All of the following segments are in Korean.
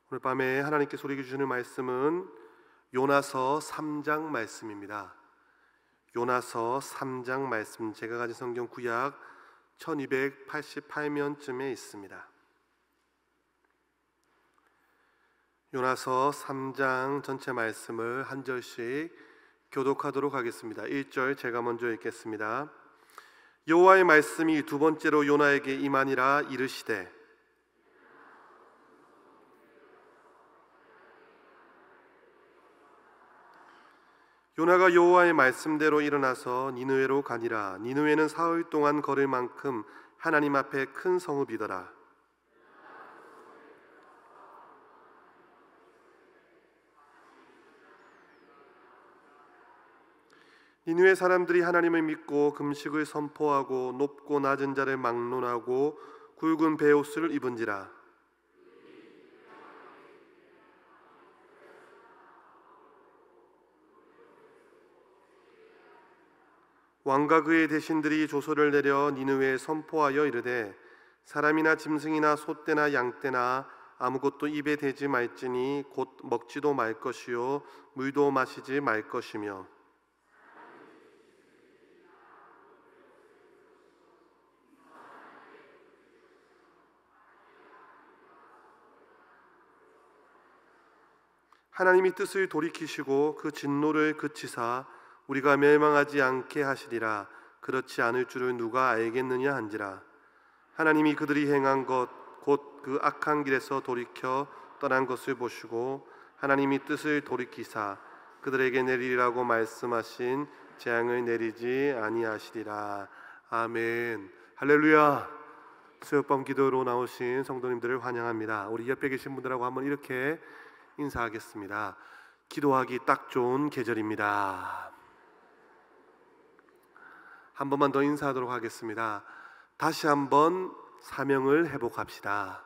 오늘 밤에 하나님께서 우리에게 주시는 말씀은 요나서 3장 말씀입니다. 요나서 3장 말씀, 제가 가진 성경 구약 1288면쯤에 있습니다. 요나서 3장 전체 말씀을 한 절씩 교독하도록 하겠습니다. 1절 제가 먼저 읽겠습니다. 여호와의 말씀이 두 번째로 요나에게 임하니라. 이르시되 요나가 여호와의 말씀대로 일어나서 니느웨로 가니라. 니느웨는 사흘 동안 걸을 만큼 하나님 앞에 큰 성읍이더라. 니느웨 사람들이 하나님을 믿고 금식을 선포하고 높고 낮은 자를 막론하고 굵은 베옷을 입은지라. 왕과 그의 대신들이 조서를 내려 니느웨에 선포하여 이르되 사람이나 짐승이나 소떼나 양떼나 아무것도 입에 대지 말지니 곧 먹지도 말 것이요 물도 마시지 말 것이며 하나님이 뜻을 돌이키시고 그 진노를 그치사 우리가 멸망하지 않게 하시리라. 그렇지 않을 줄을 누가 알겠느냐 한지라. 하나님이 그들이 행한 것 곧 그 악한 길에서 돌이켜 떠난 것을 보시고 하나님이 뜻을 돌이키사 그들에게 내리라고 말씀하신 재앙을 내리지 아니하시리라. 아멘. 할렐루야. 수요밤 기도로 나오신 성도님들을 환영합니다. 우리 옆에 계신 분들하고 한번 이렇게 인사하겠습니다. 기도하기 딱 좋은 계절입니다. 한 번만 더 인사하도록 하겠습니다. 다시 한번 사명을 회복합시다.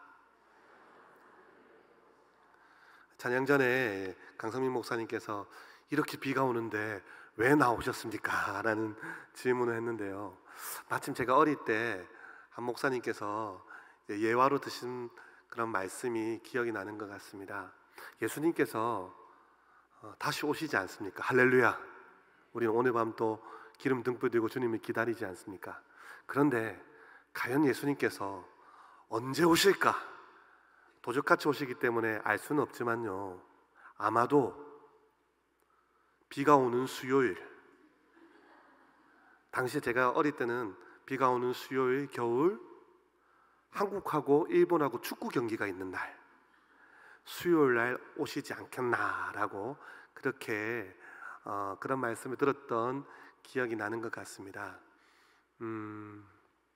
찬양 전에 강성민 목사님께서 이렇게 비가 오는데 왜 나오셨습니까? 라는 질문을 했는데요. 마침 제가 어릴 때 한 목사님께서 예화로 드신 그런 말씀이 기억이 나는 것 같습니다. 예수님께서 다시 오시지 않습니까? 할렐루야. 우리는 오늘 밤도 기름 등불 들고 주님을 기다리지 않습니까? 그런데 과연 예수님께서 언제 오실까? 도적같이 오시기 때문에 알 수는 없지만요, 아마도 비가 오는 수요일, 당시에 제가 어릴 때는 비가 오는 수요일, 겨울, 한국하고 일본하고 축구 경기가 있는 날, 수요일 날 오시지 않겠나라고 그렇게 그런 말씀을 들었던 기억이 나는 것 같습니다.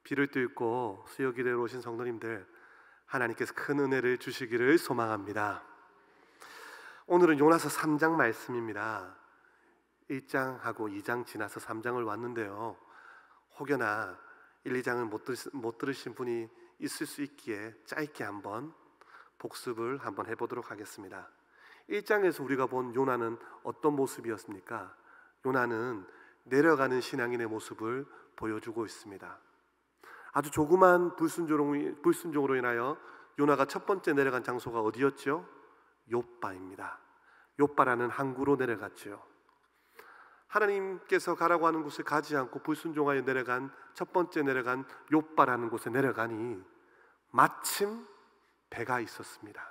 비를 뚫고 수요 기도로 오신 성도님들, 하나님께서 큰 은혜를 주시기를 소망합니다. 오늘은 요나서 3장 말씀입니다. 1장하고 2장 지나서 3장을 왔는데요, 혹여나 1, 2장을 못 들으신 분이 있을 수 있기에 짧게 한번 복습을 한번 해보도록 하겠습니다. 1장에서 우리가 본 요나는 어떤 모습이었습니까? 요나는 내려가는 신앙인의 모습을 보여주고 있습니다. 아주 조그만 불순종으로 인하여 요나가 첫 번째 내려간 장소가 어디였죠? 욥바입니다. 욥바라는 항구로 내려갔죠. 하나님께서 가라고 하는 곳을 가지 않고 불순종하여 내려간 첫 번째 내려간 욥바라는 곳에 내려가니 마침 배가 있었습니다.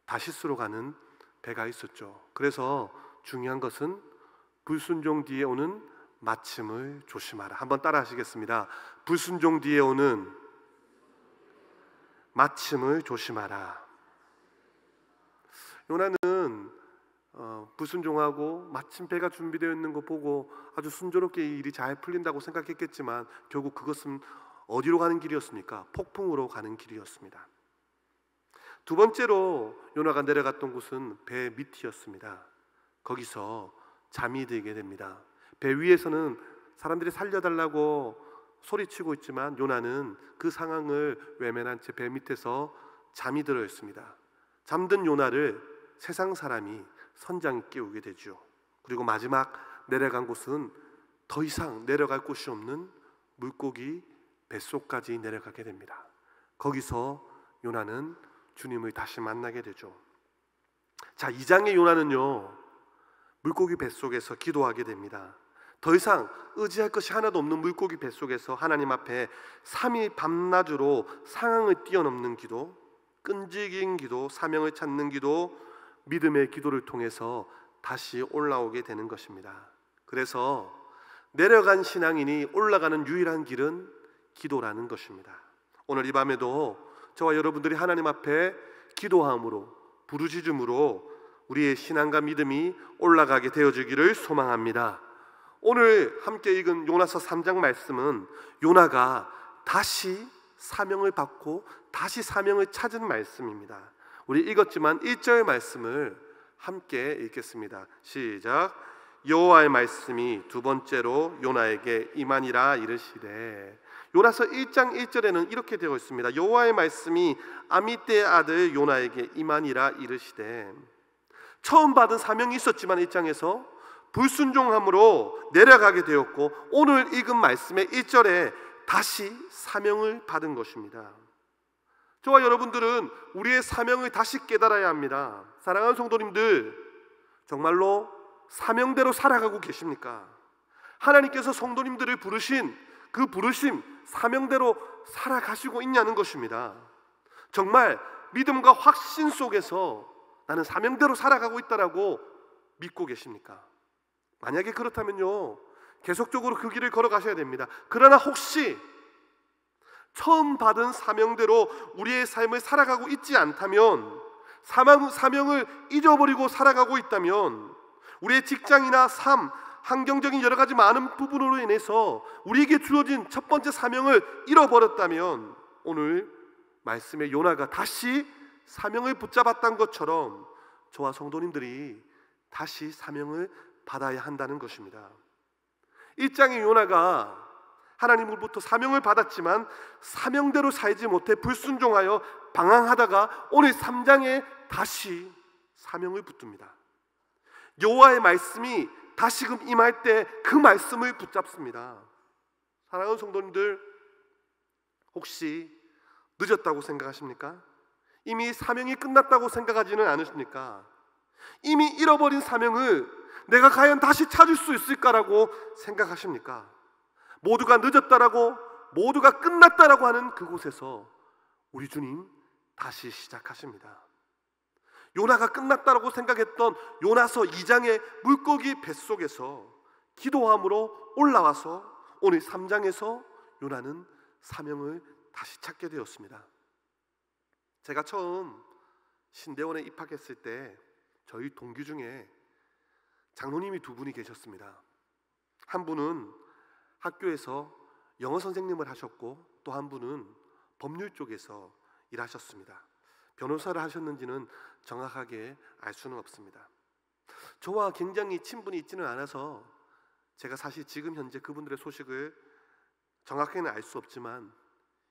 다시스로 가는 배가 있었죠. 그래서 중요한 것은 불순종 뒤에 오는 마침을 조심하라. 한번 따라 하시겠습니다. 불순종 뒤에 오는 마침을 조심하라. 요나는 불순종하고 마침 배가 준비되어 있는 거 보고 아주 순조롭게 이 일이 잘 풀린다고 생각했겠지만 결국 그것은 어디로 가는 길이었습니까? 폭풍으로 가는 길이었습니다. 두 번째로 요나가 내려갔던 곳은 배 밑이었습니다. 거기서 잠이 들게 됩니다. 배 위에서는 사람들이 살려달라고 소리치고 있지만 요나는 그 상황을 외면한 채 배 밑에서 잠이 들어 있습니다. 잠든 요나를 세상 사람이 선장이 깨우게 되죠. 그리고 마지막 내려간 곳은 더 이상 내려갈 곳이 없는 물고기 뱃속까지 내려가게 됩니다. 거기서 요나는 주님을 다시 만나게 되죠. 자, 2장의 요나는요, 물고기 뱃속에서 기도하게 됩니다. 더 이상 의지할 것이 하나도 없는 물고기 뱃속에서 하나님 앞에 3일 밤낮으로 상황을 뛰어넘는 기도, 끈질긴 기도, 사명을 찾는 기도, 믿음의 기도를 통해서 다시 올라오게 되는 것입니다. 그래서 내려간 신앙인이 올라가는 유일한 길은 기도라는 것입니다. 오늘 이 밤에도 저와 여러분들이 하나님 앞에 기도함으로, 부르짖음으로 우리의 신앙과 믿음이 올라가게 되어지기를 소망합니다. 오늘 함께 읽은 요나서 3장 말씀은 요나가 다시 사명을 받고 다시 사명을 찾은 말씀입니다. 우리 읽었지만 1절 말씀을 함께 읽겠습니다. 시작. 여호와의 말씀이 두 번째로 요나에게 임하니라 이르시되. 요나서 1장 1절에는 이렇게 되어 있습니다. 여호와의 말씀이 아미떼의 아들 요나에게 임하니라 이르시되. 처음 받은 사명이 있었지만 1장에서 불순종함으로 내려가게 되었고, 오늘 읽은 말씀의 1절에 다시 사명을 받은 것입니다. 저와 여러분들은 우리의 사명을 다시 깨달아야 합니다. 사랑하는 성도님들, 정말로 사명대로 살아가고 계십니까? 하나님께서 성도님들을 부르신 그 부르심, 사명대로 살아가시고 있냐는 것입니다. 정말 믿음과 확신 속에서 나는 사명대로 살아가고 있다라고 믿고 계십니까? 만약에 그렇다면요, 계속적으로 그 길을 걸어가셔야 됩니다. 그러나 혹시 처음 받은 사명대로 우리의 삶을 살아가고 있지 않다면, 사명을 잊어버리고 살아가고 있다면, 우리의 직장이나 삶, 환경적인 여러 가지 많은 부분으로 인해서 우리에게 주어진 첫 번째 사명을 잃어버렸다면, 오늘 말씀의 요나가 다시 사명을 붙잡았던 것처럼 저와 성도님들이 다시 사명을 받아야 한다는 것입니다. 1장의 요나가 하나님으로부터 사명을 받았지만 사명대로 살지 못해 불순종하여 방황하다가 오늘 3장에 다시 사명을 붙듭니다. 여호와의 말씀이 다시금 임할 때 그 말씀을 붙잡습니다. 사랑하는 성도님들, 혹시 늦었다고 생각하십니까? 이미 사명이 끝났다고 생각하지는 않으십니까? 이미 잃어버린 사명을 내가 과연 다시 찾을 수 있을까라고 생각하십니까? 모두가 늦었다라고, 모두가 끝났다라고 하는 그곳에서 우리 주님 다시 시작하십니다. 요나가 끝났다라고 생각했던 요나서 2장의 물고기 뱃속에서 기도함으로 올라와서 오늘 3장에서 요나는 사명을 다시 찾게 되었습니다. 제가 처음 신대원에 입학했을 때 저희 동기 중에 장로님이 두 분이 계셨습니다. 한 분은 학교에서 영어 선생님을 하셨고, 또 한 분은 법률 쪽에서 일하셨습니다. 변호사를 하셨는지는 정확하게 알 수는 없습니다. 저와 굉장히 친분이 있지는 않아서 제가 사실 지금 현재 그분들의 소식을 정확히는 알 수 없지만,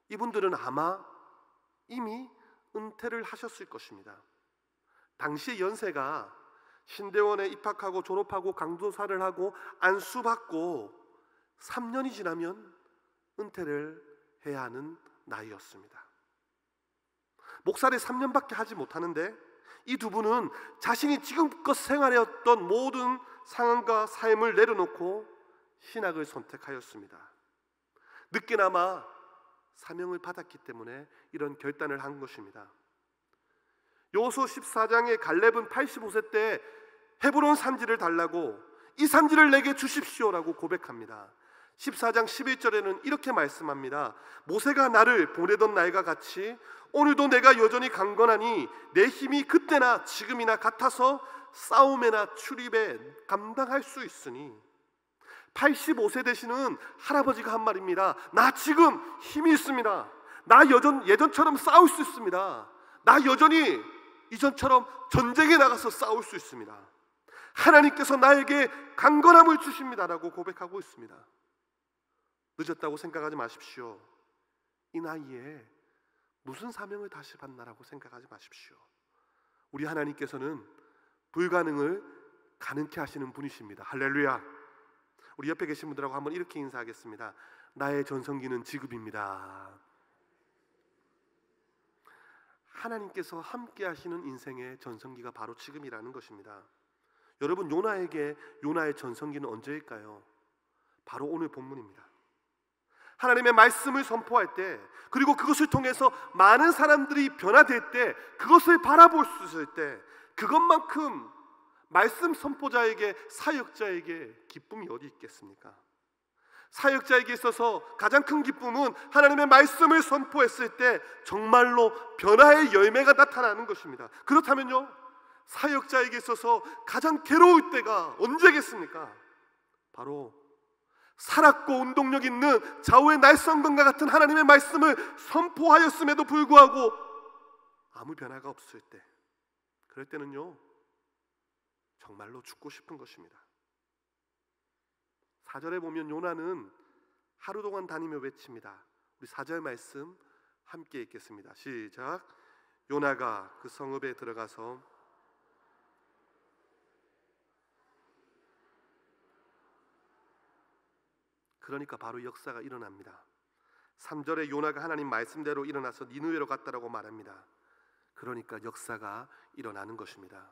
이분들은 아마 이미 은퇴를 하셨을 것입니다. 당시 연세가 신대원에 입학하고 졸업하고 강도사를 하고 안수받고 3년이 지나면 은퇴를 해야 하는 나이였습니다. 목사를 3년밖에 하지 못하는데 이 두 분은 자신이 지금껏 생활해왔던 모든 상황과 삶을 내려놓고 신학을 선택하였습니다. 늦게나마 사명을 받았기 때문에 이런 결단을 한 것입니다. 여호수아 14장에 갈렙은 85세 때 헤브론 산지를 달라고, 이 산지를 내게 주십시오라고 고백합니다. 14장 11절에는 이렇게 말씀합니다. 모세가 나를 보내던 날과 같이 오늘도 내가 여전히 강건하니 내 힘이 그때나 지금이나 같아서 싸움에나 출입에 감당할 수 있으니. 85세 되시는 할아버지가 한 말입니다. 나 지금 힘이 있습니다. 나 예전처럼 싸울 수 있습니다. 나 여전히 이전처럼 전쟁에 나가서 싸울 수 있습니다. 하나님께서 나에게 강건함을 주십니다라고 고백하고 있습니다. 늦었다고 생각하지 마십시오. 이 나이에 무슨 사명을 다시 받나라고 생각하지 마십시오. 우리 하나님께서는 불가능을 가능케 하시는 분이십니다. 할렐루야. 우리 옆에 계신 분들하고 한번 이렇게 인사하겠습니다. 나의 전성기는 지금입니다. 하나님께서 함께 하시는 인생의 전성기가 바로 지금이라는 것입니다. 여러분, 요나에게 요나의 전성기는 언제일까요? 바로 오늘 본문입니다. 하나님의 말씀을 선포할 때, 그리고 그것을 통해서 많은 사람들이 변화될 때, 그것을 바라볼 수 있을 때, 그것만큼 말씀 선포자에게, 사역자에게 기쁨이 어디 있겠습니까? 사역자에게 있어서 가장 큰 기쁨은 하나님의 말씀을 선포했을 때 정말로 변화의 열매가 나타나는 것입니다. 그렇다면요, 사역자에게 있어서 가장 괴로울 때가 언제겠습니까? 바로 살았고 운동력 있는 좌우의 날성근과 같은 하나님의 말씀을 선포하였음에도 불구하고 아무 변화가 없을 때, 그럴 때는요 정말로 죽고 싶은 것입니다. 4절에 보면 요나는 하루 동안 다니며 외칩니다. 우리 4절 말씀 함께 읽겠습니다. 시작. 요나가 그 성읍에 들어가서 그러니까 바로 역사가 일어납니다. 3절에 요나가 하나님 말씀대로 일어나서 니느웨로 갔다라고 말합니다. 그러니까 역사가 일어나는 것입니다.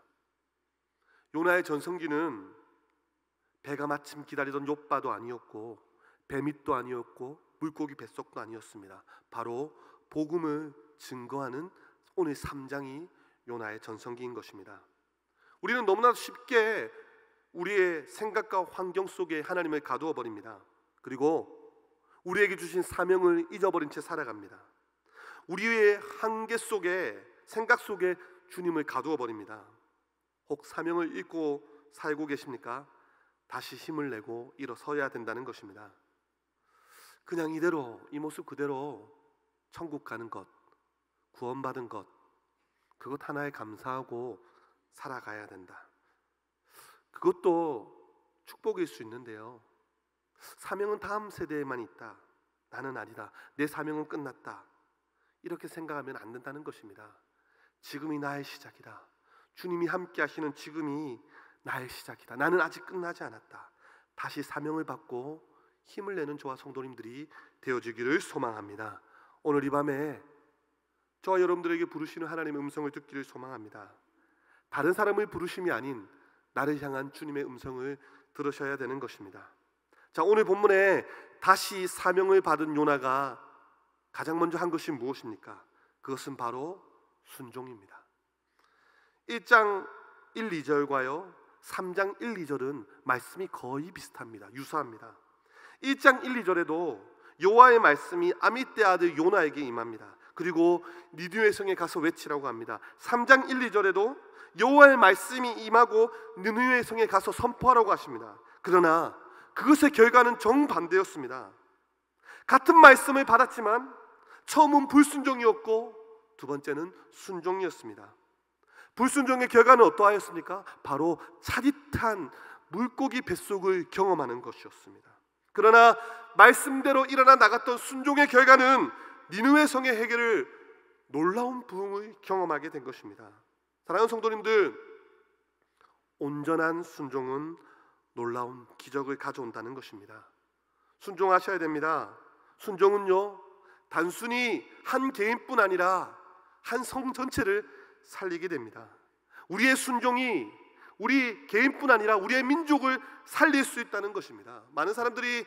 요나의 전성기는 배가 마침 기다리던 욥바도 아니었고 배밑도 아니었고 물고기 뱃속도 아니었습니다. 바로 복음을 증거하는 오늘 3장이 요나의 전성기인 것입니다. 우리는 너무나 쉽게 우리의 생각과 환경 속에 하나님을 가두어 버립니다. 그리고 우리에게 주신 사명을 잊어버린 채 살아갑니다. 우리의 한계 속에, 생각 속에 주님을 가두어 버립니다. 혹 사명을 잊고 살고 계십니까? 다시 힘을 내고 일어서야 된다는 것입니다. 그냥 이대로, 이 모습 그대로 천국 가는 것, 구원받은 것, 그것 하나에 감사하고 살아가야 된다. 그것도 축복일 수 있는데요, 사명은 다음 세대에만 있다, 나는 아니다, 내 사명은 끝났다, 이렇게 생각하면 안 된다는 것입니다. 지금이 나의 시작이다. 주님이 함께 하시는 지금이 나의 시작이다. 나는 아직 끝나지 않았다. 다시 사명을 받고 힘을 내는 저와 성도님들이 되어주기를 소망합니다. 오늘 이 밤에 저와 여러분들에게 부르시는 하나님의 음성을 듣기를 소망합니다. 다른 사람을 부르심이 아닌 나를 향한 주님의 음성을 들으셔야 되는 것입니다. 자, 오늘 본문에 다시 사명을 받은 요나가 가장 먼저 한 것이 무엇입니까? 그것은 바로 순종입니다. 1장 1, 2절과요 3장 1, 2절은 말씀이 거의 비슷합니다. 유사합니다. 1장 1, 2절에도 여호와의 말씀이 아미떼 아들 요나에게 임합니다. 그리고 니느웨 성에 가서 외치라고 합니다. 3장 1, 2절에도 여호와의 말씀이 임하고 니느웨 성에 가서 선포하라고 하십니다. 그러나 그것의 결과는 정반대였습니다. 같은 말씀을 받았지만 처음은 불순종이었고 두 번째는 순종이었습니다. 불순종의 결과는 어떠하였습니까? 바로 차릿한 물고기 뱃속을 경험하는 것이었습니다. 그러나 말씀대로 일어나 나갔던 순종의 결과는 니느웨 성의 해결을 놀라운 부흥을 경험하게 된 것입니다. 사랑하는 성도님들, 온전한 순종은 놀라운 기적을 가져온다는 것입니다. 순종하셔야 됩니다. 순종은요 단순히 한 개인뿐 아니라 한 성 전체를 살리게 됩니다. 우리의 순종이 우리 개인뿐 아니라 우리의 민족을 살릴 수 있다는 것입니다. 많은 사람들이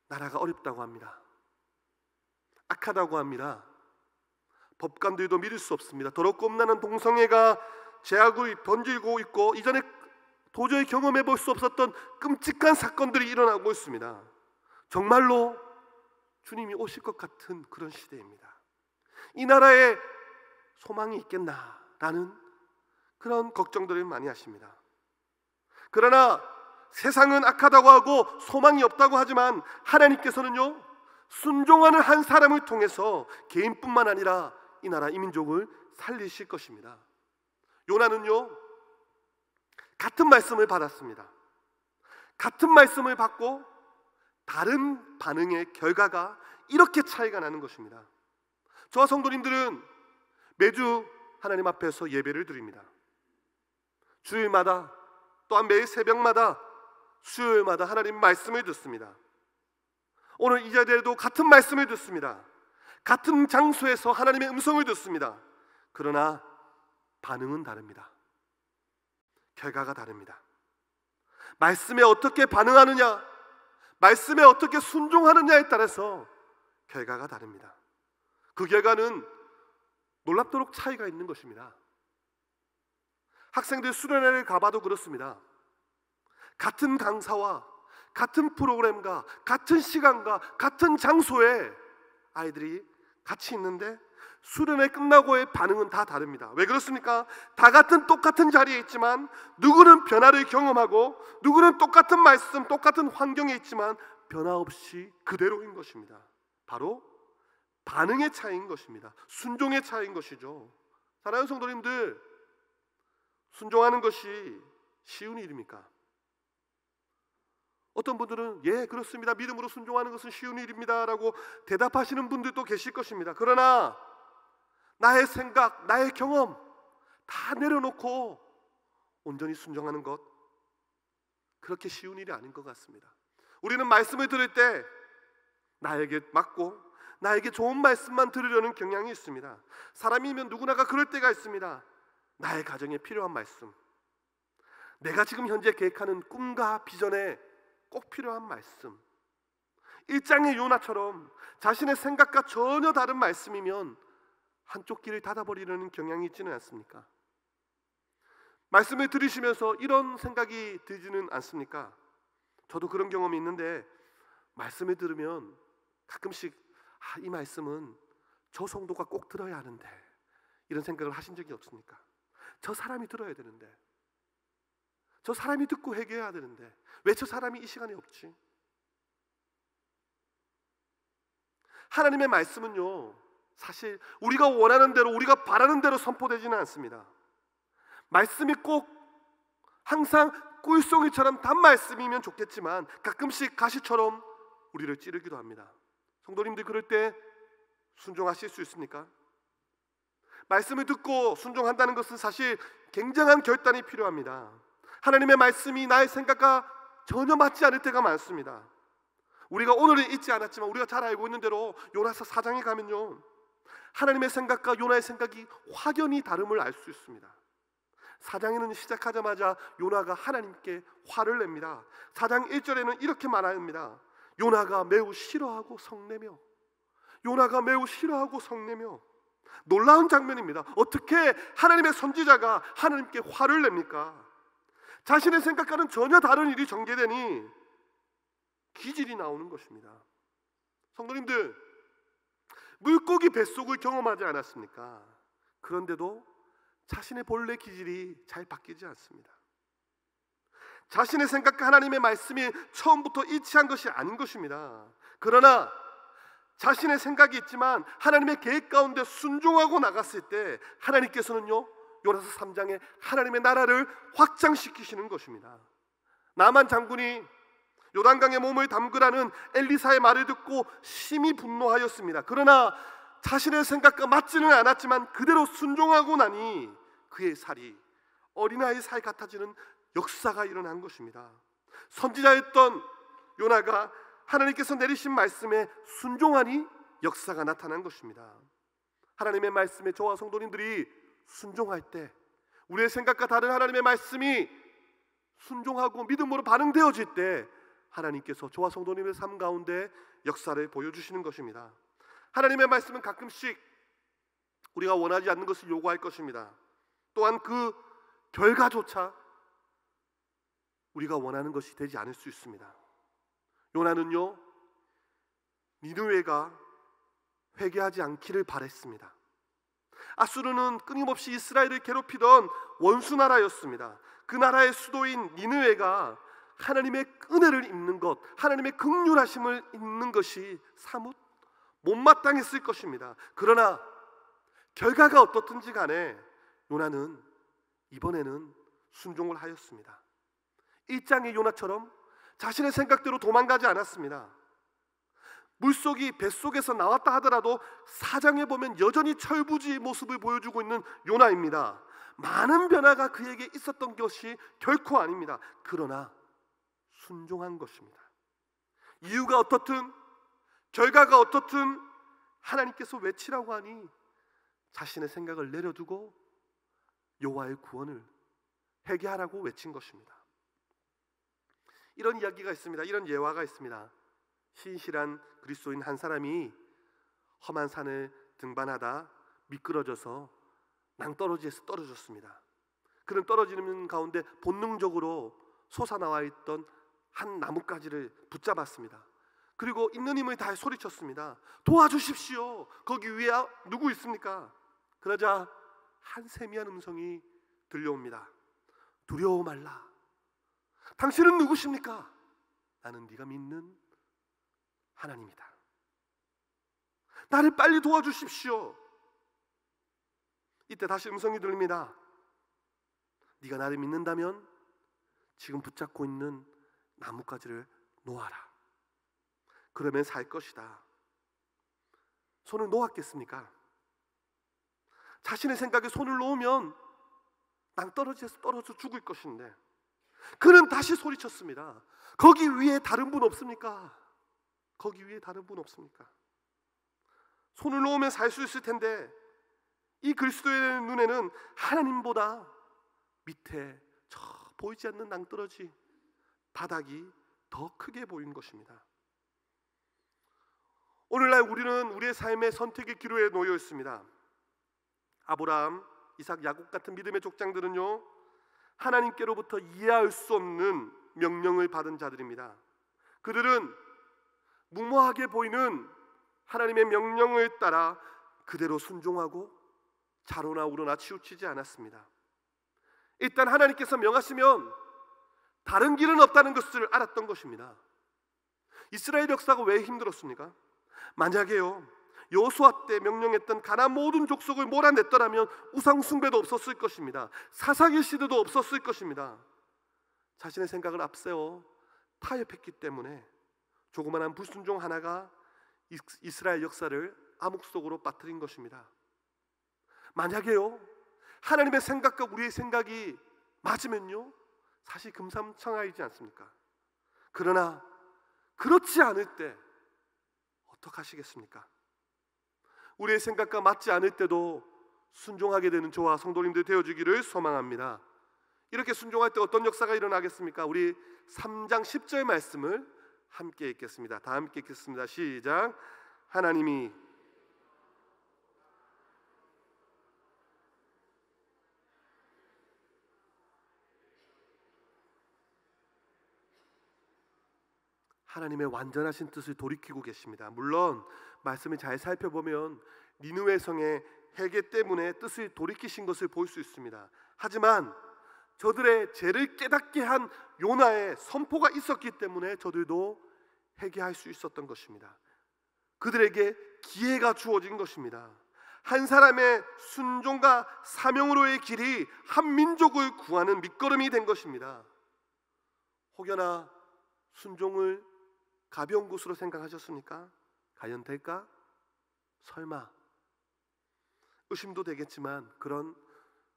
나라가 어렵다고 합니다. 악하다고 합니다. 법관들도 믿을 수 없습니다. 더럽고 음란한 동성애가 제약을 번지고 있고 이전에 도저히 경험해 볼 수 없었던 끔찍한 사건들이 일어나고 있습니다. 정말로 주님이 오실 것 같은 그런 시대입니다. 이 나라에 소망이 있겠나라는 그런 걱정들을 많이 하십니다. 그러나 세상은 악하다고 하고 소망이 없다고 하지만 하나님께서는요 순종하는 한 사람을 통해서 개인뿐만 아니라 이 나라 이 민족을 살리실 것입니다. 요나는요 같은 말씀을 받았습니다. 같은 말씀을 받고 다른 반응의 결과가 이렇게 차이가 나는 것입니다. 저와 성도님들은 매주 하나님 앞에서 예배를 드립니다. 주일마다 또한 매일 새벽마다 수요일마다 하나님 말씀을 듣습니다. 오늘 이 자리에도 같은 말씀을 듣습니다. 같은 장소에서 하나님의 음성을 듣습니다. 그러나 반응은 다릅니다. 결과가 다릅니다. 말씀에 어떻게 반응하느냐, 말씀에 어떻게 순종하느냐에 따라서 결과가 다릅니다. 그 결과는 놀랍도록 차이가 있는 것입니다. 학생들 수련회를 가봐도 그렇습니다. 같은 강사와 같은 프로그램과 같은 시간과 같은 장소에 아이들이 같이 있는데 수련회 끝나고의 반응은 다 다릅니다. 왜 그렇습니까? 다 같은 똑같은 자리에 있지만 누구는 변화를 경험하고 누구는 똑같은 말씀, 똑같은 환경에 있지만 변화 없이 그대로인 것입니다. 바로 반응의 차이인 것입니다. 순종의 차이인 것이죠. 사랑하는 성도님들, 순종하는 것이 쉬운 일입니까? 어떤 분들은 예 그렇습니다, 믿음으로 순종하는 것은 쉬운 일입니다 라고 대답하시는 분들도 계실 것입니다. 그러나 나의 생각, 나의 경험 다 내려놓고 온전히 순종하는 것, 그렇게 쉬운 일이 아닌 것 같습니다. 우리는 말씀을 들을 때 나에게 맞고 나에게 좋은 말씀만 들으려는 경향이 있습니다. 사람이면 누구나가 그럴 때가 있습니다. 나의 가정에 필요한 말씀, 내가 지금 현재 계획하는 꿈과 비전에 꼭 필요한 말씀, 일장의 요나처럼 자신의 생각과 전혀 다른 말씀이면 한쪽 귀를 닫아버리려는 경향이 있지는 않습니까? 말씀을 들으시면서 이런 생각이 들지는 않습니까? 저도 그런 경험이 있는데 말씀을 들으면 가끔씩 이 말씀은 저 성도가 꼭 들어야 하는데 이런 생각을 하신 적이 없습니까? 저 사람이 들어야 되는데, 저 사람이 듣고 회개해야 되는데 왜 저 사람이 이 시간에 없지? 하나님의 말씀은요, 사실 우리가 원하는 대로, 우리가 바라는 대로 선포되지는 않습니다. 말씀이 꼭 항상 꿀송이처럼 단 말씀이면 좋겠지만 가끔씩 가시처럼 우리를 찌르기도 합니다. 성도님들, 그럴 때 순종하실 수 있습니까? 말씀을 듣고 순종한다는 것은 사실 굉장한 결단이 필요합니다. 하나님의 말씀이 나의 생각과 전혀 맞지 않을 때가 많습니다. 우리가 오늘은 잊지 않았지만 우리가 잘 알고 있는 대로 요나서 4장에 가면요, 하나님의 생각과 요나의 생각이 확연히 다름을 알 수 있습니다. 4장에는 시작하자마자 요나가 하나님께 화를 냅니다. 4장 1절에는 이렇게 말합니다. 요나가 매우 싫어하고 성내며, 요나가 매우 싫어하고 성내며. 놀라운 장면입니다. 어떻게 하나님의 선지자가 하나님께 화를 냅니까? 자신의 생각과는 전혀 다른 일이 전개되니 기질이 나오는 것입니다. 성도님들, 물고기 뱃속을 경험하지 않았습니까? 그런데도 자신의 본래 기질이 잘 바뀌지 않습니다. 자신의 생각과 하나님의 말씀이 처음부터 일치한 것이 아닌 것입니다. 그러나 자신의 생각이 있지만 하나님의 계획 가운데 순종하고 나갔을 때 하나님께서는요, 요나서 3장에 하나님의 나라를 확장시키시는 것입니다. 나만 장군이 요단강에 몸을 담그라는 엘리사의 말을 듣고 심히 분노하였습니다. 그러나 자신의 생각과 맞지는 않았지만 그대로 순종하고 나니 그의 살이 어린아이의 살 같아지는 역사가 일어난 것입니다. 선지자였던 요나가 하나님께서 내리신 말씀에 순종하니 역사가 나타난 것입니다. 하나님의 말씀에 저와 성도님들이 순종할 때, 우리의 생각과 다른 하나님의 말씀이 순종하고 믿음으로 반응되어질 때 하나님께서 저와 성도님의 삶 가운데 역사를 보여주시는 것입니다. 하나님의 말씀은 가끔씩 우리가 원하지 않는 것을 요구할 것입니다. 또한 그 결과조차 우리가 원하는 것이 되지 않을 수 있습니다. 요나는요, 니느웨가 회개하지 않기를 바랬습니다. 아수르는 끊임없이 이스라엘을 괴롭히던 원수 나라였습니다. 그 나라의 수도인 니느웨가 하나님의 은혜를 입는 것, 하나님의 긍휼하심을 입는 것이 사뭇 못마땅했을 것입니다. 그러나 결과가 어떻든지 간에 요나는 이번에는 순종을 하였습니다. 1장의 요나처럼 자신의 생각대로 도망가지 않았습니다. 물속이 뱃속에서 나왔다 하더라도 4장에 보면 여전히 철부지 모습을 보여주고 있는 요나입니다. 많은 변화가 그에게 있었던 것이 결코 아닙니다. 그러나 순종한 것입니다. 이유가 어떻든 결과가 어떻든 하나님께서 외치라고 하니 자신의 생각을 내려두고 여호와의 구원을 회개하라고 외친 것입니다. 이런 이야기가 있습니다. 이런 예화가 있습니다. 신실한 그리스도인 한 사람이 험한 산을 등반하다 미끄러져서 낭떠러지에서 떨어졌습니다. 그는 떨어지는 가운데 본능적으로 솟아나와 있던 한 나뭇가지를 붙잡았습니다. 그리고 있는 힘을 다해 소리쳤습니다. 도와주십시오. 거기 위에 누구 있습니까? 그러자 한 세미한 음성이 들려옵니다. 두려워 말라. 당신은 누구십니까? 나는 네가 믿는 하나님이다. 나를 빨리 도와주십시오. 이때 다시 음성이 들립니다. 네가 나를 믿는다면 지금 붙잡고 있는 나뭇가지를 놓아라. 그러면 살 것이다. 손을 놓았겠습니까? 자신의 생각에 손을 놓으면 낭떠러지에서 떨어져 죽을 것인데 그는 다시 소리쳤습니다. 거기 위에 다른 분 없습니까? 거기 위에 다른 분 없습니까? 손을 놓으면 살 수 있을 텐데 이 그리스도의 눈에는 하나님보다 밑에 저 보이지 않는 낭떠러지 바닥이 더 크게 보인 것입니다. 오늘날 우리는 우리의 삶의 선택의 기로에 놓여 있습니다. 아브라함, 이삭, 야곱 같은 믿음의 족장들은요, 하나님께로부터 이해할 수 없는 명령을 받은 자들입니다. 그들은 무모하게 보이는 하나님의 명령을 따라 그대로 순종하고 자로나 우로나 치우치지 않았습니다. 일단 하나님께서 명하시면 다른 길은 없다는 것을 알았던 것입니다. 이스라엘 역사가 왜 힘들었습니까? 만약에요, 여호수아 때 명령했던 가나안 모든 족속을 몰아냈더라면 우상 숭배도 없었을 것입니다. 사사기 시대도 없었을 것입니다. 자신의 생각을 앞세워 타협했기 때문에 조그마한 불순종 하나가 이스라엘 역사를 암흑 속으로 빠뜨린 것입니다. 만약에요, 하나님의 생각과 우리의 생각이 맞으면요, 사실 금상첨화이지 않습니까? 그러나 그렇지 않을 때 어떡하시겠습니까? 우리의 생각과 맞지 않을 때도 순종하게 되는 저와 성도님들 되어주기를 소망합니다. 이렇게 순종할 때 어떤 역사가 일어나겠습니까? 우리 3장 10절 말씀을 함께 읽겠습니다. 다 함께 읽겠습니다. 시작. 하나님이 하나님의 완전하신 뜻을 돌이키고 계십니다. 물론 말씀을 잘 살펴보면 니느웨 성의 회개 때문에 뜻을 돌이키신 것을 볼 수 있습니다. 하지만 저들의 죄를 깨닫게 한 요나의 선포가 있었기 때문에 저들도 회개할 수 있었던 것입니다. 그들에게 기회가 주어진 것입니다. 한 사람의 순종과 사명으로의 길이 한 민족을 구하는 밑거름이 된 것입니다. 혹여나 순종을 가벼운 것으로 생각하셨습니까? 과연 될까? 설마. 의심도 되겠지만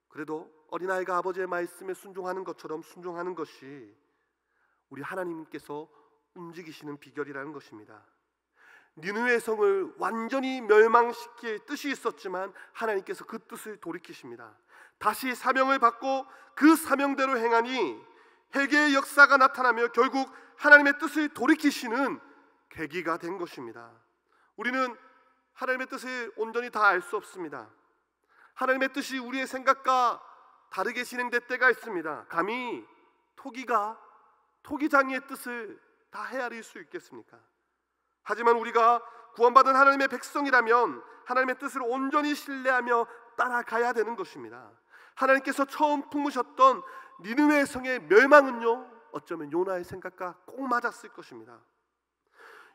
그래도 어린아이가 아버지의 말씀에 순종하는 것처럼 순종하는 것이 우리 하나님께서 움직이시는 비결이라는 것입니다. 니느웨 성을 완전히 멸망시킬 뜻이 있었지만 하나님께서 그 뜻을 돌이키십니다. 다시 사명을 받고 그 사명대로 행하니 회개의 역사가 나타나며 결국 하나님의 뜻을 돌이키시는 계기가 된 것입니다. 우리는 하나님의 뜻을 온전히 다 알 수 없습니다. 하나님의 뜻이 우리의 생각과 다르게 진행될 때가 있습니다. 감히 토기가 토기장이의 뜻을 다 헤아릴 수 있겠습니까? 하지만 우리가 구원받은 하나님의 백성이라면 하나님의 뜻을 온전히 신뢰하며 따라가야 되는 것입니다. 하나님께서 처음 품으셨던 니느웨 성의 멸망은요, 어쩌면 요나의 생각과 꼭 맞았을 것입니다.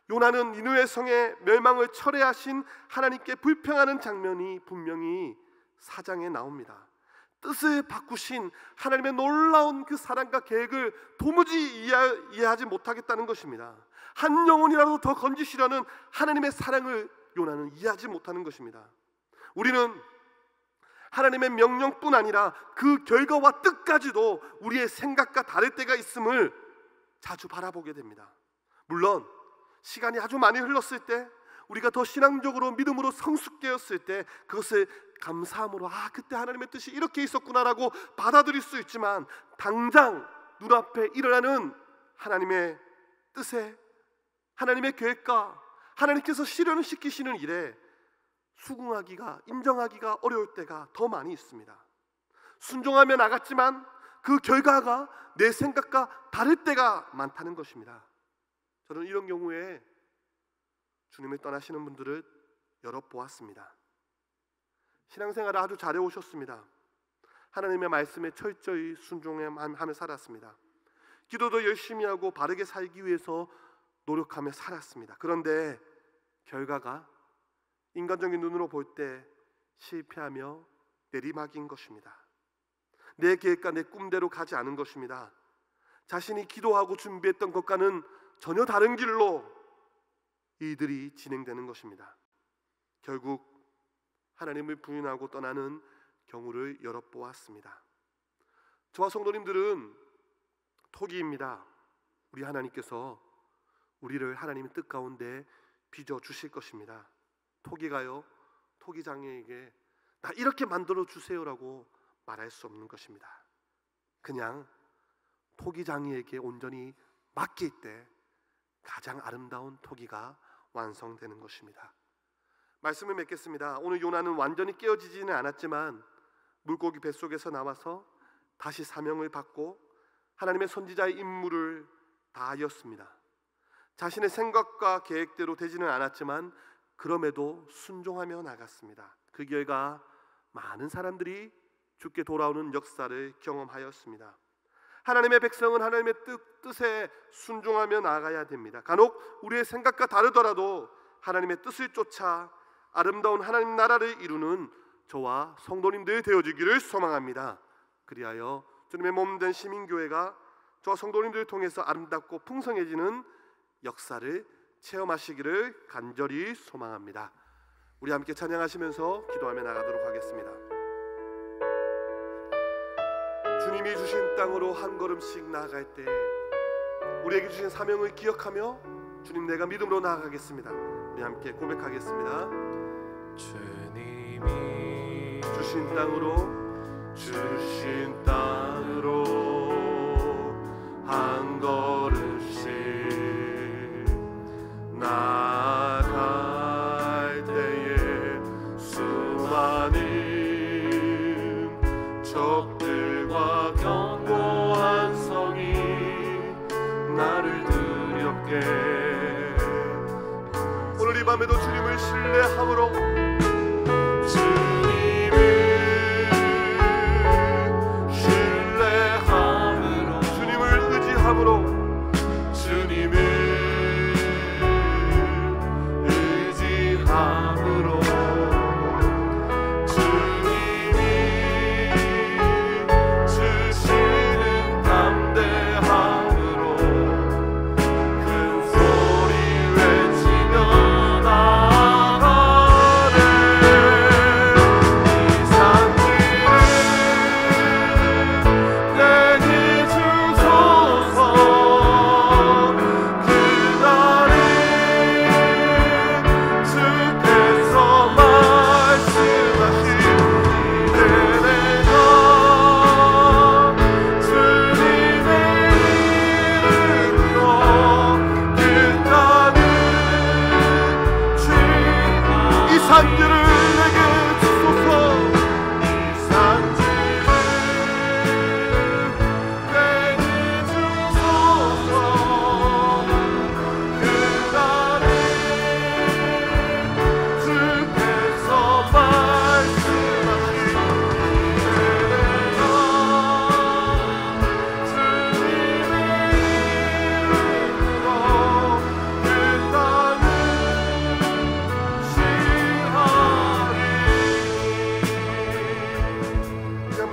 요나는 니느웨 성의 멸망을 철회하신 하나님께 불평하는 장면이 분명히 4장에 나옵니다. 뜻을 바꾸신 하나님의 놀라운 그 사랑과 계획을 도무지 이해하지 못하겠다는 것입니다. 한 영혼이라도 더 건지시려는 하나님의 사랑을 요나는 이해하지 못하는 것입니다. 우리는 하나님의 명령뿐 아니라 그 결과와 뜻까지도 우리의 생각과 다를 때가 있음을 자주 바라보게 됩니다. 물론 시간이 아주 많이 흘렀을 때, 우리가 더 신앙적으로 믿음으로 성숙되었을 때 그것을 감사함으로 그때 하나님의 뜻이 이렇게 있었구나라고 받아들일 수 있지만, 당장 눈앞에 일어나는 하나님의 뜻에, 하나님의 계획과 하나님께서 실현시키시는 일에 수긍하기가, 인정하기가 어려울 때가 더 많이 있습니다. 순종하며 나갔지만 그 결과가 내 생각과 다를 때가 많다는 것입니다. 저는 이런 경우에 주님을 떠나시는 분들을 여러 보았습니다. 신앙생활을 아주 잘해 오셨습니다. 하나님의 말씀에 철저히 순종하며 살았습니다. 기도도 열심히 하고 바르게 살기 위해서 노력하며 살았습니다. 그런데 결과가 인간적인 눈으로 볼 때 실패하며 내리막인 것입니다. 내 계획과 내 꿈대로 가지 않은 것입니다. 자신이 기도하고 준비했던 것과는 전혀 다른 길로 이들이 진행되는 것입니다. 결국 하나님을 부인하고 떠나는 경우를 여러 보았습니다. 저와 성도님들은 토기입니다. 우리 하나님께서 우리를 하나님의 뜻 가운데 빚어 주실 것입니다. 토기가요, 토기장애에게 나 이렇게 만들어 주세요라고 말할 수 없는 것입니다. 그냥 토기장애에게 온전히 맡길 때 가장 아름다운 토기가 완성되는 것입니다. 말씀을 맺겠습니다. 오늘 요나는 완전히 깨어지지는 않았지만 물고기 뱃속에서 나와서 다시 사명을 받고 하나님의 선지자의 임무를 다하였습니다. 자신의 생각과 계획대로 되지는 않았지만 그럼에도 순종하며 나갔습니다. 그 결과 많은 사람들이 주께 돌아오는 역사를 경험하였습니다. 하나님의 백성은 하나님의 뜻에 순종하며 나아가야 됩니다. 간혹 우리의 생각과 다르더라도 하나님의 뜻을 쫓아 아름다운 하나님 나라를 이루는 저와 성도님들 되어지기를 소망합니다. 그리하여 주님의 몸된 시민교회가 저와 성도님들을 통해서 아름답고 풍성해지는 역사를 체험하시기를 간절히 소망합니다. 우리 함께 찬양하시면서 기도하며 나가도록 하겠습니다. 주님이 주신 땅으로 한 걸음씩 나아갈 때 우리에게 주신 사명을 기억하며 주님, 내가 믿음으로 나아가겠습니다. 우리 함께 고백하겠습니다. 주님이 주신 땅으로 한 걸음씩 나아갈 때에 수많은 적들과 견고한 성이 나를 두렵게, 오늘 이 밤에도 주님을 신뢰함으로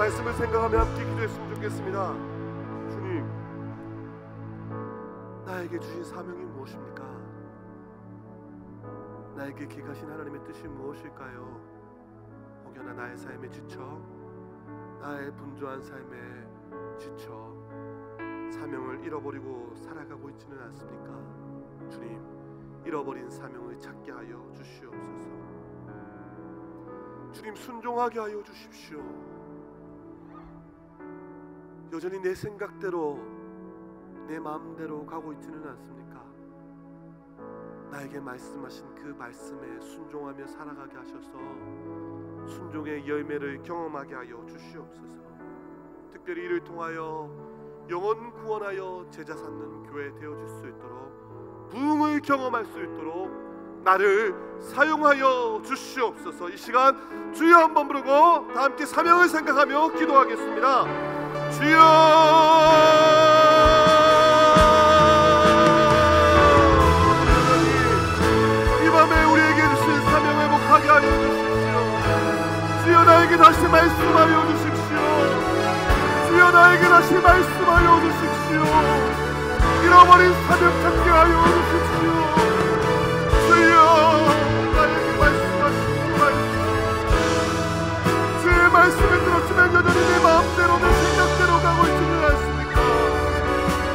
말씀을 생각하며 함께 기도했으면 좋겠습니다. 주님, 나에게 주신 사명이 무엇입니까? 나에게 기가신 하나님의 뜻이 무엇일까요? 혹여나 나의 삶에 지쳐, 나의 분주한 삶에 지쳐 사명을 잃어버리고 살아가고 있지는 않습니까? 주님, 잃어버린 사명을 찾게 하여 주시옵소서. 주님 순종하게 하여 주십시오. 여전히 내 생각대로 내 마음대로 가고 있지는 않습니까? 나에게 말씀하신 그 말씀에 순종하며 살아가게 하셔서 순종의 열매를 경험하게 하여 주시옵소서. 특별히 이를 통하여 영혼 구원하여 제자 삼는 교회 되어질 수 있도록 부흥을 경험할 수 있도록 나를 사용하여 주시옵소서. 이 시간 주여 한번 부르고 다 함께 사명을 생각하며 기도하겠습니다. 주여, 이 밤에 우리에게 주신 사명을 목하게 하여 주십시오. 주여, 나에게 다시 말씀하여 주십시오. 주여, 나에게 다시 말씀하여 주십시오. 잃어버린 사명 찾게 하여 주십시오. 주여, 나에게 말씀하시고 주의 말씀을 들었지만 여전히 내 마음대로 내 생각대로 가고 있지는 않습니까?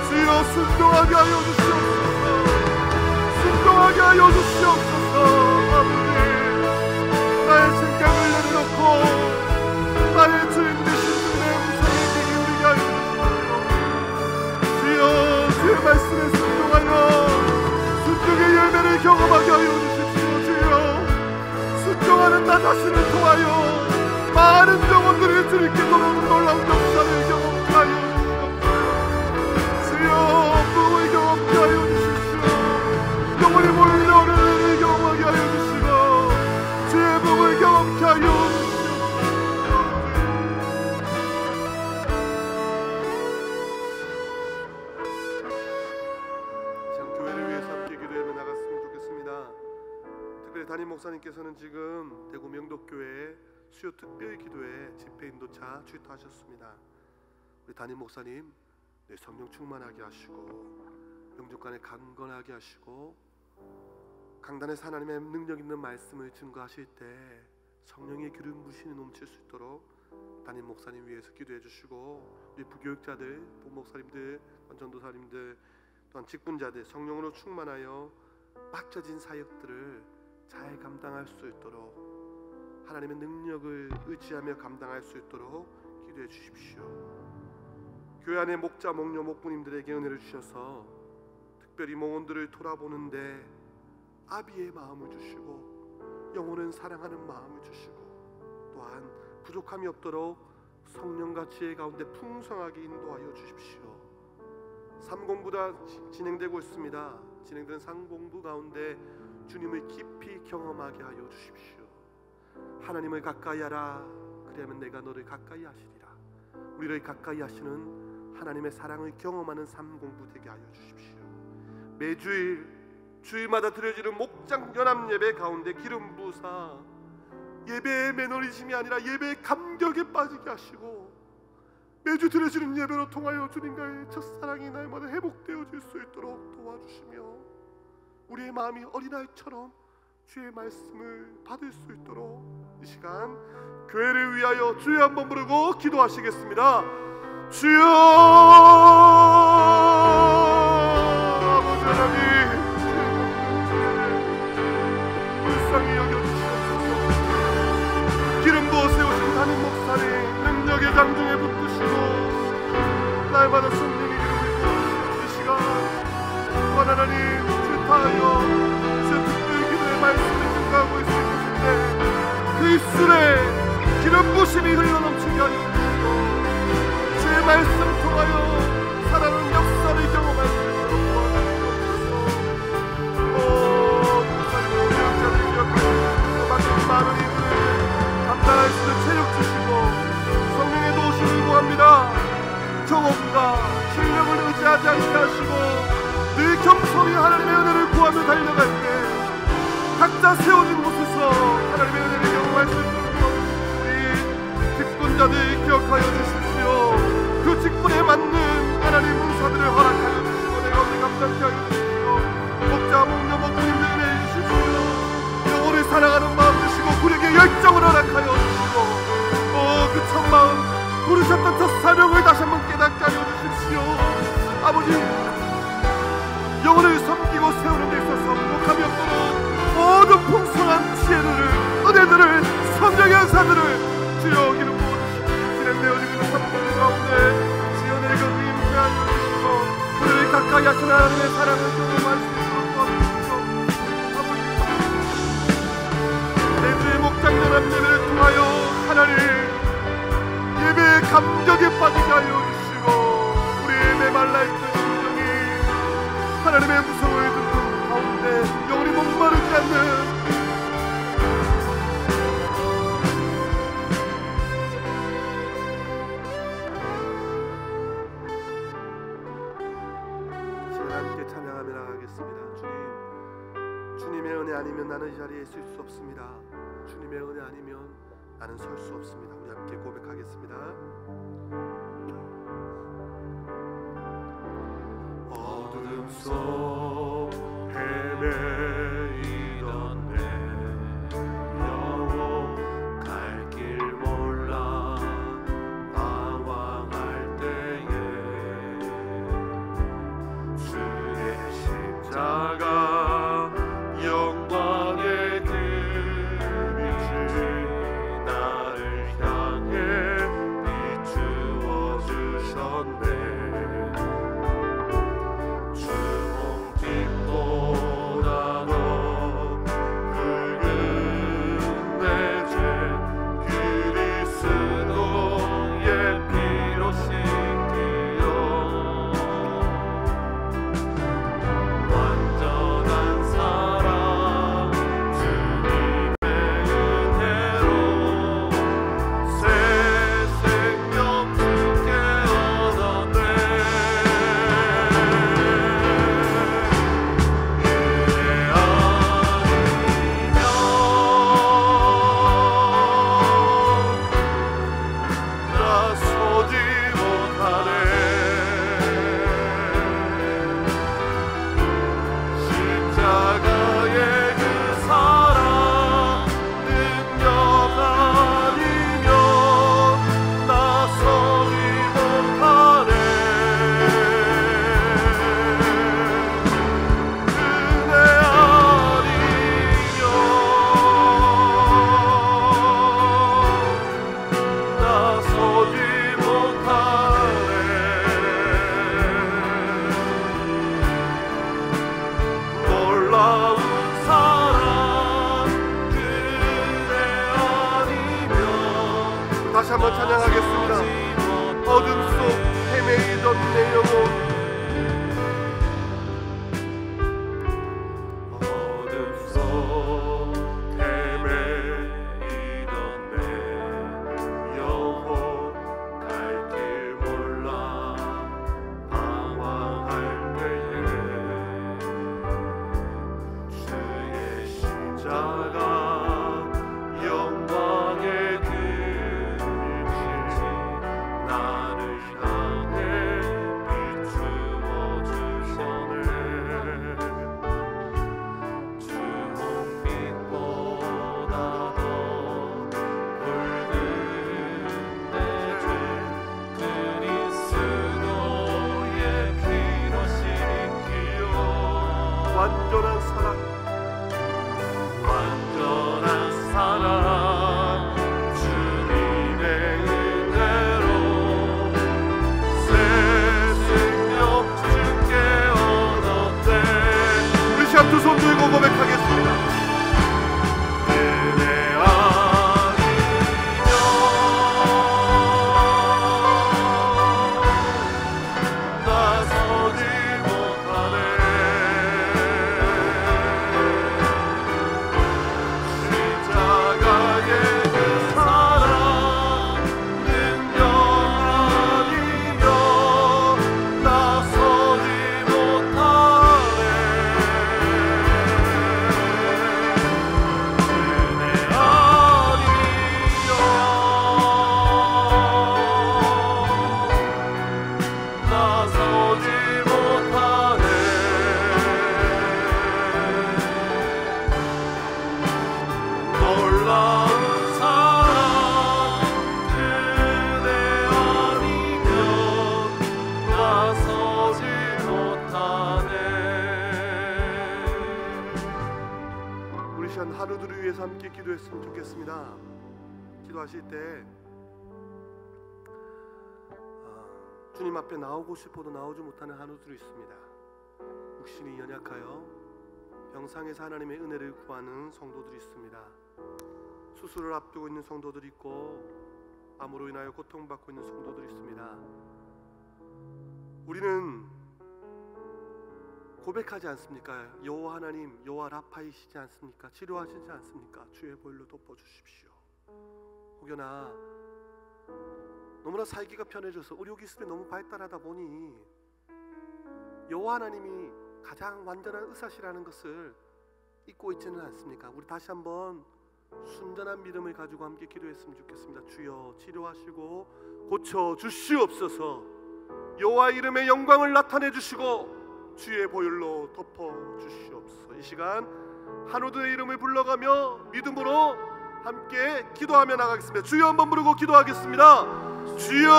주여, 순종하게 하여 주시옵소서. 순종하게 하여 주시옵소서. 아버지, 나의 생각을 내려놓고 나의 주인 되신 주님의 음성에 귀 기울이게 하여 주십시오. 주여, 주의 말씀에 순종하여 순종의 열매를 경험하게 하여 주십시오. 주여, 순종하는 나 자신을 통하여 많은 영혼들이 주님께 돌아오는 놀라운 역사를 경험하게 하여 주시옵소서. 주여, 부흥을 경험하게 하여 주십시오. 영혼이 몰려오는 은혜를 경험하게 하여 주시고 주의 부흥을 경험하게 하여 주시옵소서. 참 교회를 위해서 함께 기도하며 나갔으면 좋겠습니다. 특별히 담임 목사님께서는 지금 대구 명덕교회 수요 특별 기도회 집회 인도차 출두하셨습니다. 우리 담임 목사님, 네, 성령 충만하게 하시고 영접관에 강건하게 하시고 강단에서 하나님의 능력 있는 말씀을 증거하실 때 성령의 기름 부으심이 넘칠 수 있도록 담임 목사님 위해서 기도해 주시고 우리 부교육자들, 본목사님들, 전도사님들 또한 직분자들 성령으로 충만하여 맡겨진 사역들을 잘 감당할 수 있도록 하나님의 능력을 의지하며 감당할 수 있도록 기도해 주십시오. 교회 안에 목자, 목녀, 목부님들에게 은혜를 주셔서 특별히 영혼들을 돌아보는데 아비의 마음을 주시고 영혼은 사랑하는 마음을 주시고 또한 부족함이 없도록 성령과 지혜 가운데 풍성하게 인도하여 주십시오. 삼공부가 진행되고 있습니다. 진행되는 삼공부 가운데 주님을 깊이 경험하게 하여 주십시오. 하나님을 가까이 하라. 그리하면 내가 너를 가까이 하시리라. 우리를 가까이 하시는 하나님의 사랑을 경험하는 삼공부 되게 하여 주십시오. 매주일 주일마다 드려지는 목장 연합 예배 가운데 기름 부으사 예배의 매너리즘이 아니라 예배의 감격에 빠지게 하시고 매주 드려지는 예배로 통하여 주님과의 첫사랑이 날마다 회복되어질 수 있도록 도와주시며 우리의 마음이 어린아이처럼 주의 말씀을 받을 수 있도록 이 시간 교회를 위하여 주여 한번 부르고 기도하시겠습니다. 주여, 아버지 하나님, 불쌍히 여겨주시옵소서. 기름 부어 세우신 담임 목사님 능력의 장중에 붙드시고 날마다 성령의 기름을 부어주시는 이 시간 또한 하나님 출타하여 말씀을 증거하고 있을 것인데 그 입술에 기름 부심이 흘러넘치게 하여 주시고 주의 말씀 통하여 살아가는 역사를 경험할 수 있도록 도와주시옵소서. 목사님, 우리 영자들 기억하시고 맡은 많은 일을 감당할 수 있는 체력 주시고 성령의 도우심을 구합니다. 경험과 실력을 의지하지 않게 하시고 늘 겸손히 하나님의 은혜를 구하며 달려갈 때 각자 세워진 곳에서 하나님의 은혜를 경험할 수 있도록 우리 직분자들 기억하여 주십시오. 그 직분에 맞는 하나님 은사들을 허락하여 주시고 내가 오늘 감사케 하여 주십시오. 목자, 목녀, 목부님들 은혜해 주십시오. 영혼을 사랑하는 마음 주시고 굴에게 열정을 허락하여 주시고 그 첫마음 부르셨던 첫 사명을 다시 한번 깨닫게 하여 주십시오. 아버지, 영혼을 섬기고 세우는 데 있어서 부족함이 없도록 모든 풍성한 지혜들을 은혜들을 성령의 용사들을 주여 기름 부어주시고 진행되어지고 있는 삶들 가운데 주여 내가 임재하여 주시고 그들이 가까이 하신 하나님의 사랑을 경험할 수 있도록 도와주시고 내주의 목장된 예배를 통하여 하나님 예배의 감격에 빠지게 하여 주시고 우리의 메말라있던 심정이 하나님의 무서움을 듣는 가운데 영원히 목마르지 않는 함께 찬양하며 나가겠습니다. 주님의 은혜 아니면 나는 이 자리에 있을 수 없습니다. 주님의 은혜 아니면 나는 설 수 없습니다. 우리 함께 고백하겠습니다. 어둠 속 헤매이던 내 영혼 갈 길 몰라 방황할 때에 주의 십자가 영광의 그 빛이 나를 향해 비추어 주셨네. 다시 한번 찬양하겠습니다. 어둠 속 헤매이던 내 영혼 어둠 속 헤매이던 내 영혼 갈 길 몰라 방황할 때에 주의 십자가 영광의 나를 향해 비추어 주셨네. 주홍빛보다 더 붉은 내 죄 그리스도의 피로 씻기요. 완전한 사랑 완전한 사랑 주님의 두 손 들고 고백하겠습니다. 은혜 아니면 나서지 못하네. 십자가의 그 사랑 능력 아니면 나서지 못하네. 하루들을 위해서 함께 기도했으면 좋겠습니다. 기도하실 때 주님 앞에 나오고 싶어도 나오지 못하는 한우들이 있습니다. 육신이 연약하여 병상에서 하나님의 은혜를 구하는 성도들이 있습니다. 수술을 앞두고 있는 성도들이 있고 암으로 인하여 고통받고 있는 성도들이 있습니다. 우리는 고백하지 않습니까? 여호와 하나님, 여호와 라파이시지 않습니까? 치료하시지 않습니까? 주의 보혈로 덮어주십시오. 혹여나 너무나 살기가 편해져서 의료기술이 너무 발달하다 보니 여호와 하나님이 가장 완전한 의사시라는 것을 잊고 있지는 않습니까? 우리 다시 한번 순전한 믿음을 가지고 함께 기도했으면 좋겠습니다. 주여 치료하시고 고쳐주시옵소서. 여호와 이름의 영광을 나타내 주시고 주의 보혈로 덮어주시옵소서. 이 시간 한우들의 이름을 불러가며 믿음으로 함께 기도하며 나가겠습니다. 주여 한번 부르고 기도하겠습니다. 주여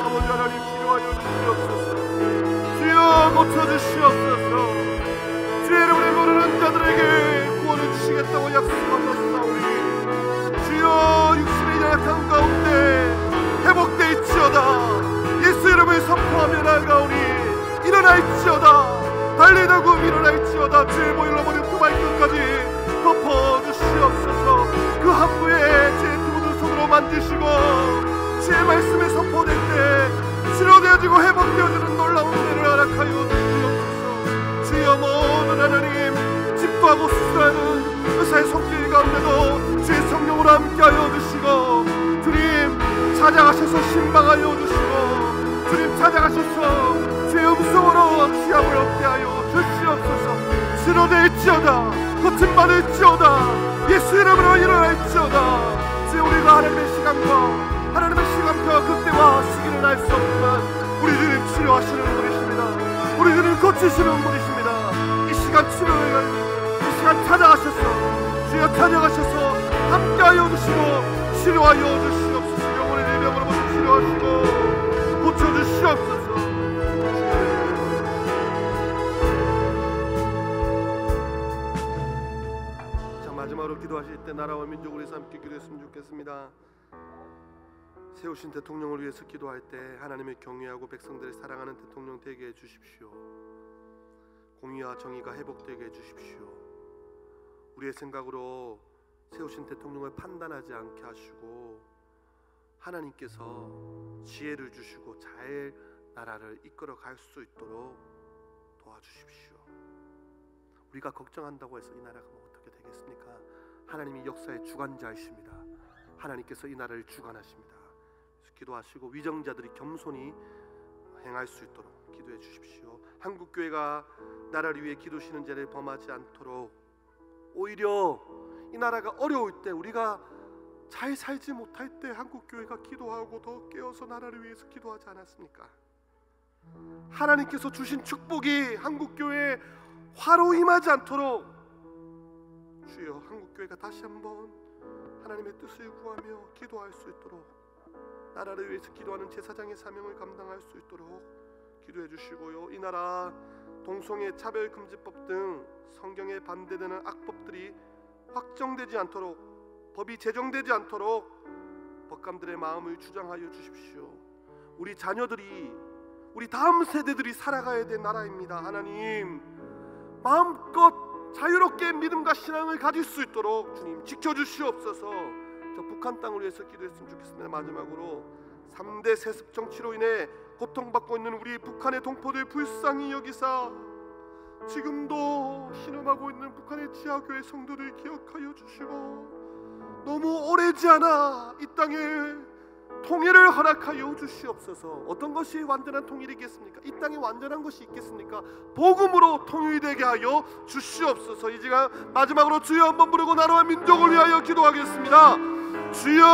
아버지 하나님 치료하여 주시옵소서. 주여 고쳐주시옵소서. 주의 이름을 모르는 자들에게 구원을 주시겠다고 약속하셨사오니 주여 육신의 연약한 가운데 회복되있지어다. 예수 이름을 선포하며 나아가오니 일어날지어다. 달리다고 일어날지어다. 주의 보혈로 머리 발끝까지 덮어주시옵소서. 그 함부에 제 두 분을 손으로 만지시고 주의 말씀에 선포될 때 치료되어지고 회복되어지는 놀라운 은혜를 허락하여 주시옵소서. 주여 모든 하나님 집도하고 수술하는 의사의 손길 가운데도 주의 성령으로 함께하여 주시고 주님 찾아가셔서 신방하여 주시고 주님 찾아가셔서 주의 음성으로 시험을 얻게 하여 주시옵소서. 치료될지어다. 고침받을지어다. 예수 이름으로 일어날지어다. 주여 우리가 하나님의 시간과 그때와 시기는 알 수 없지만 우리 주님 치료하시는 분이십니다. 우리 주님 고치시는 분이십니다. 이 시간 치료를 가지고 이 시간 찾아가셔서 주여 찾아가셔서 함께하여 주시고 치료하여 주시옵소서. 영혼의 내병으로 모두 치료하시고 고쳐주시옵소서. 자, 마지막으로 기도하실 때 나라와 민족을 위해서 함께 기도했으면 좋겠습니다. 세우신 대통령을 위해서 기도할 때 하나님을 경외하고 백성들을 사랑하는 대통령 되게 해주십시오. 공의와 정의가 회복되게 해주십시오. 우리의 생각으로 세우신 대통령을 판단하지 않게 하시고 하나님께서 지혜를 주시고 잘 나라를 이끌어 갈 수 있도록 도와주십시오. 우리가 걱정한다고 해서 이 나라가 어떻게 되겠습니까? 하나님이 역사의 주관자이십니다. 하나님께서 이 나라를 주관하십니다. 기도하시고 위정자들이 겸손히 행할 수 있도록 기도해 주십시오. 한국교회가 나라를 위해 기도시는 죄를 범하지 않도록 오히려 이 나라가 어려울 때 우리가 잘 살지 못할 때 한국교회가 기도하고 더 깨어서 나라를 위해서 기도하지 않았습니까? 하나님께서 주신 축복이 한국교회에 화로 임하지 않도록 주여 한국교회가 다시 한번 하나님의 뜻을 구하며 기도할 수 있도록 나라를 위해서 기도하는 제사장의 사명을 감당할 수 있도록 기도해 주시고요. 이 나라 동성애 차별금지법 등 성경에 반대되는 악법들이 확정되지 않도록 법이 제정되지 않도록 법관들의 마음을 주장하여 주십시오. 우리 자녀들이 우리 다음 세대들이 살아가야 될 나라입니다. 하나님 마음껏 자유롭게 믿음과 신앙을 가질 수 있도록 주님 지켜주시옵소서. 저 북한 땅을 위해서 기도했으면 좋겠습니다. 마지막으로 3대 세습 정치로 인해 고통받고 있는 우리 북한의 동포들 불쌍히 여기사 지금도 신음하고 있는 북한의 지하교회 성도들 기억하여 주시고 너무 오래지 않아 이 땅에 통일을 허락하여 주시옵소서. 어떤 것이 완전한 통일이겠습니까? 이 땅에 완전한 것이 있겠습니까? 복음으로 통일되게 하여 주시옵소서. 이 시간 마지막으로 주여 한번 부르고 나라와 민족을 위하여 기도하겠습니다. 주여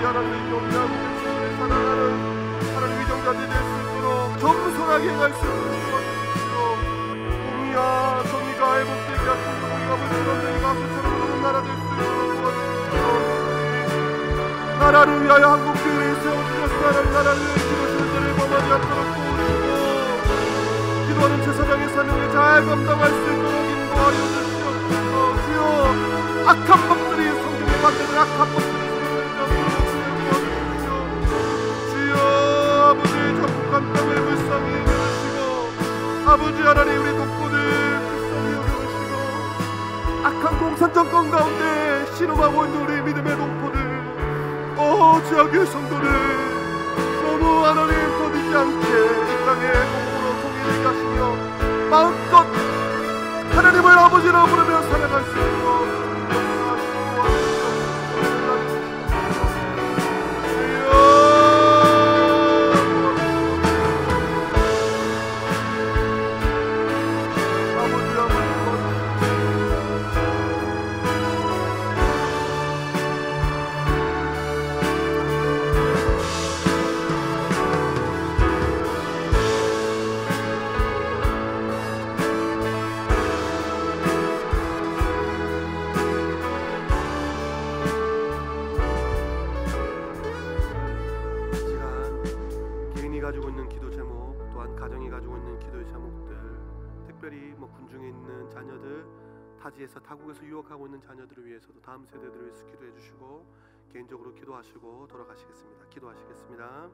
하나님의 경외하고 백성을 사랑하는 하나님 위정자들이 될 수 있도록 겸손하게 행할 수 있도록 도와주십시오. 공의와 정의가 회복되게 하시고 공의가 물처럼 정의가 수처럼 흐르는 나라 될 수 있도록 도와주십시오. 나라를 위하여 한국교회에 세워주셨사는 나라를 위해 기도시는 자를 그 사장의 사명을 잘 감당할 수 있도록 인도하여 주시옵소서. 주여, 악한 법들이 성경에 만드는 악한 법들이 주여, 아버지 적국한 땅을 불쌍히 여겨주시고, 아버지 하나님 우리 동포들 불쌍히 여겨주시고, 악한 공산 정권 가운데 신음하고 있는 우리 믿음의 동포들, 지하교회 성도들 너무 하나님 더디지 않게 이 땅에 공으로 통일되게 하시며 마음껏 하나님을 아버지라 부르며 살아갈 수 있도록 가지고 있는 기도 제목, 또한 가정이 가지고 있는 기도의 제목들, 특별히 군중에 있는 자녀들, 타지에서 타국에서 유학하고 있는 자녀들을 위해서도 다음 세대들을 위해서 기도해 주시고 개인적으로 기도하시고 돌아가시겠습니다. 기도하시겠습니다.